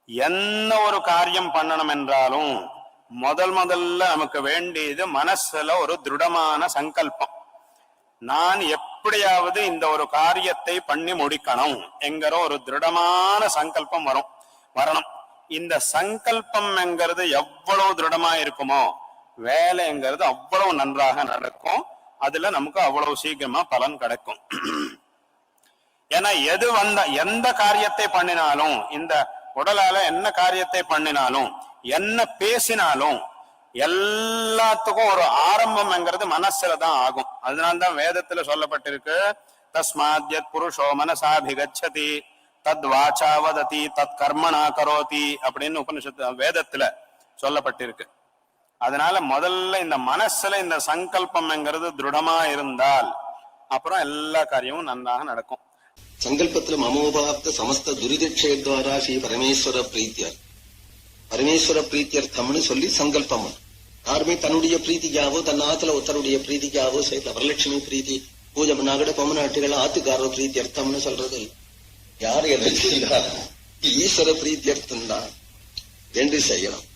என்ன ஒரு காரியம் பண்ணணும் என்றாலும் முதல்ல நமக்கு வேண்டியது மனசுல ஒரு திருடமான சங்கல்பம். நான் எப்படியாவது இந்த ஒரு காரியத்தை பண்ணி முடிக்கணும் என்கிற ஒரு திருடமான சங்கல்பம் வரணும். இந்த சங்கல்பம் என்கிறது எவ்வளவு திருடமா இருக்குமோ வேலைங்கிறது அவ்வளவு நன்றாக நடக்கும். அதுல நமக்கு அவ்வளவு சீக்கிரமா பலன் கிடைக்கும். ஏன்னா எந்த காரியத்தை பண்ணினாலும், இந்த உடலால என்ன காரியத்தை பண்ணினாலும், என்ன பேசினாலும் எல்லாத்துக்கும் ஒரு ஆரம்பம்ங்கிறது மனசுலதான் ஆகும். அதனால்தான் வேதத்துல சொல்லப்பட்டிருக்கு, தஸ்மாத்யத் புருஷோ மனசாபிகச்சதி தத் வாச்சா வததி தத் கர்மணா கரோதி அப்படின்னு உபனிஷத்து வேதத்துல சொல்லப்பட்டிருக்கு. அதனால முதல்ல இந்த மனசுல இந்த சங்கல்பம்ங்கிறது திருடமா இருந்தால் அப்புறம் எல்லா காரியமும் நன்றாக நடக்கும். சங்கல்பத்துல மமோபாப்த சமஸ்த துரிதக்ஷயத்வாரா ஸ்ரீ பரமேஸ்வர பிரீத்தியர்த்தம்னு சொல்லி சங்கல்பம். யாருமே தன்னுடைய பிரீத்திக்காவோ தன்னாத்துல ஒருத்தருடைய பிரீத்திக்காவோ செய்யல. வரலட்சுமி பிரீத்தி பூஜை பண்ணா கூட பொம்மநாட்டுகள் ஆத்துக்காரோ பிரீத்தியர்த்தம்னு சொல்றது யாரு எதை செய்யலாம்? ஈஸ்வர பிரீத்தியர்த்தம் தான் என்று செய்யலாம்.